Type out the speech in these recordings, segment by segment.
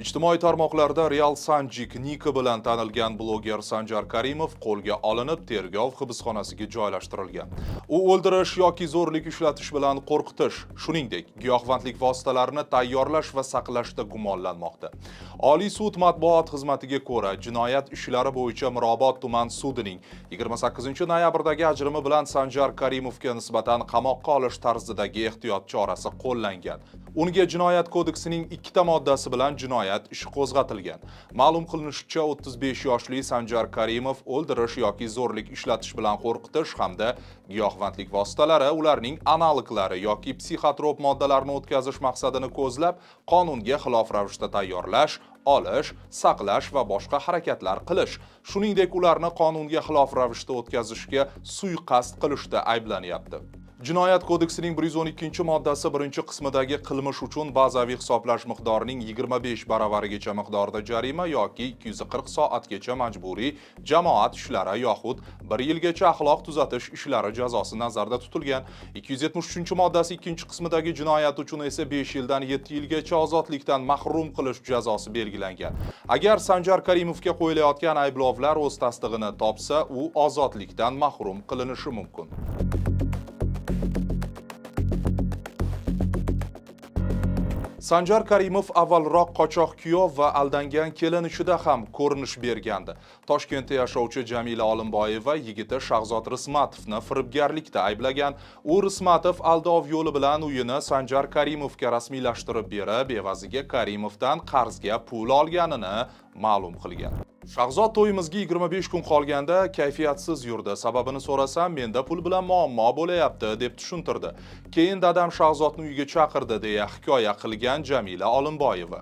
Ijtimoiy tarmoqlarda Real Sanjik niki bilan tanilgan bloger Sanjar Karimov qo'lga olinib, tergov hibsxonasiga joylashtirilgan. U o'ldirish yoki zo'rlik ishlatish bilan qo'rqitish, shuningdek, giyohvandlik vositalarini tayyorlash va saqlashda gumonlanmoqda. Oliy sud matbuot xizmatiga ko'ra, jinoyat ishlari bo'yicha Mirobod tuman sudining 28-noyabrdagi ajrimi bilan Sanjar Karimovga nisbatan qamoqqa olish tarzidagi ehtiyot chorasi qo'llangan. Unga jinoyat kodeksining 2 moddasi bilan jinoyat ishi qo'zg'atilgan. Ma'lum qilinishicha, 35 yoshli Sanjar Karimov o'ldirish yoki zo'rlik ishlatish bilan qo'rqitish hamda giyohvandlik vositalari, ularning analoglari yoki psixotrop moddalarni o'tkazish maqsadini ko'zlab, qonunga xilof ravishda tayyorlash, olish, saqlash va boshqa harakatlar qilish, shuningdek ularni qonunga xilof ravishda o'tkazishga suiqasd qilishda ayblanyapti. Jinoyat kodeksining 112-moddasi 1-qismidagi qilmish uchun bazaviy hisoblash miqdorining 25 baravarigacha miqdorda jarima yoki 240 soatgacha majburiy jamoat ishlari yoxud 1 yilgacha axloq tuzatish ishlari jazosi nazarda tutilgan. 273-moddasi 2-qismidagi jinoyat uchun esa 5 yildan 7 yilgacha ozodlikdan mahrum qilish jazosi belgilangan. Agar Sanjar Karimovga qo'yilayotgan ayblovlar o'z tasdig'ini topsa, u ozodlikdan mahrum qilinishi mumkin. Sanjar Karimov avvalroq qochoq kuyov va aldangan kelin ishida ham ko'rinish bergandi. Toshkentda yashovchi Jamila Olimboyeva yigiti Shahzod Rismatovni firibgarlikda ayblagan. U Rismatov aldov yo'li bilan uyini Sanjar Karimovga rasmiylashtirib berib, evaziga Karimovdan qarzga pul olganini ma'lum qilgan. Shahzod to'yimizga 25 kun qolganda kayfiyatsiz yurdi. Sababini so'rasam, menda pul bilan muammo bo'layapti deb tushuntirdi. Keyin dadam Shahzodni uyga chaqirdi deya hikoya qilgan Jamila Olimboyeva.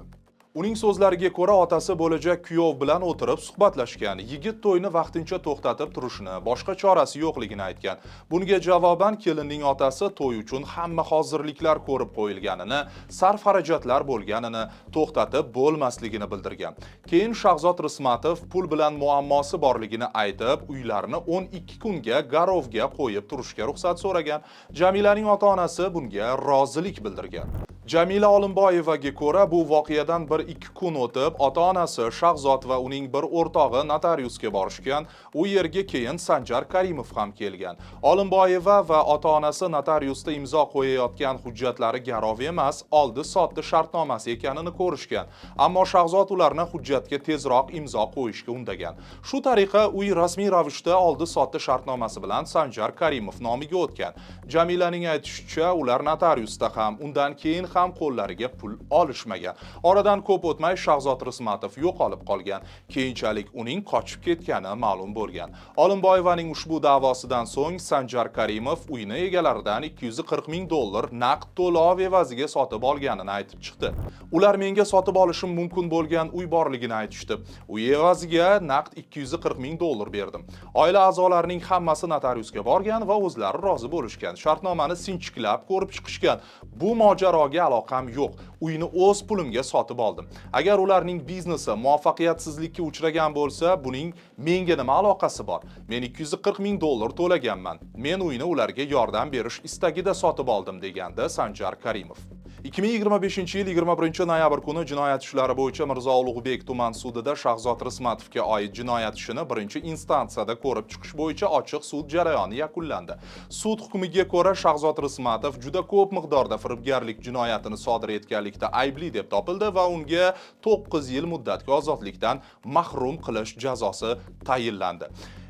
Uning so'zlariga ko'ra, otasi bo'lajak kuyov bilan o'tirib suhbatlashgan. Yigit to'yni vaqtincha to'xtatib turishni, boshqa chorasi yo'qligini aytgan. Bunga javoban kelinning otasi to'y uchun hamma hozirliklar ko'rib qo'yilganini, sarf-xarajatlar bo'lganini, to'xtatib bo'lmasligini bildirgan. Keyin Shahzod Rismatov pul bilan muammosi borligini aytib, uylarni 12 kunga garovga qo'yib turishga ruxsat so'ragan. Jamilaning ota-onasi bunga rozilik bildirgan. Jamila Olimboyevaga ko'ra, bu voqeadan 1-2 kun o'tib, ota-onasi Shahzod va uning bir o'rtog'i notariusga borishgan. U yerga keyin Sanjar Karimov ham kelgan. Olimboyeva va ota-onasi notariusda imzo qo'yayotgan hujjatlari garov emas, oldi-sotdi shartnomasi ekanini ko'rishgan. Ammo Shahzod ularni hujjatga tezroq imzo qo'yishga undagan. Shu tariqa uy rasmiy ravishda oldi-sotdi shartnomasi bilan Sanjar Karimov nomiga o'tgan. Jamilaning aytishicha, ular notariusda ham, undan keyin ham qo'llariga pul olishmagan. Oradan ko'p o'tmay Shahzod Rismatov yo'qolib qolgan. Keyinchalik uning qochib ketgani ma'lum bo'lgan. Olimboyevaning ushbu da'vosidan so'ng Sanjar Karimov uyni egalaridan $240,000 naqd to'lov evaziga sotib olganini aytib chiqdi. Ular menga sotib olishim mumkin bo'lgan uy borligini aytishdi. Uy evaziga naqd $240,000 berdim. Oila a'zolarining hammasi notariusga borgan va o'zlari rozi bo'lishgan. Shartnomani sinchiklab ko'rib chiqishgan. Bu mojaroga aloqam yo'q. Uyni o'z pulimga sotib oldim. Agar ularning biznesi muvaffaqiyatsizlikka uchragan bo'lsa, buning menga nima aloqasi bor? Men $240,000 to'laganman. Men uyni ularga yordam berish istagida sotib oldim, degandi Sanjar Karimov. 2025-yil 21-noyabr kuni jinoyat ishlari bo'yicha Mirzo Ulug'bek tuman sudida Shahzod Rismatovga oid jinoyat ishini 1-instansiyada ko'rib chiqish bo'yicha ochiq sud jarayoni yakunlandi. Sud hukmiga ko'ra Shahzod Rismatov juda ko'p miqdorda firibgarlik jinoyatini sodir etganlikda aybli deb topildi va unga 9 yil muddatga ozodlikdan mahrum qilish jazosi tayinlandi.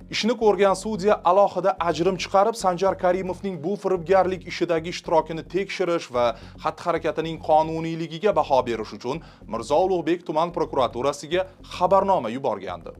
Ishni ko'rgan sudya alohida ajrim chiqarib, Sanjar Karimovning bu firibgarlik ishidagi ishtirokini tekshirish va xatti-harakatining qonuniyligiga baho berish uchun Mirzo Ulug'bek tuman prokuraturasiga xabarnoma yuborgandi.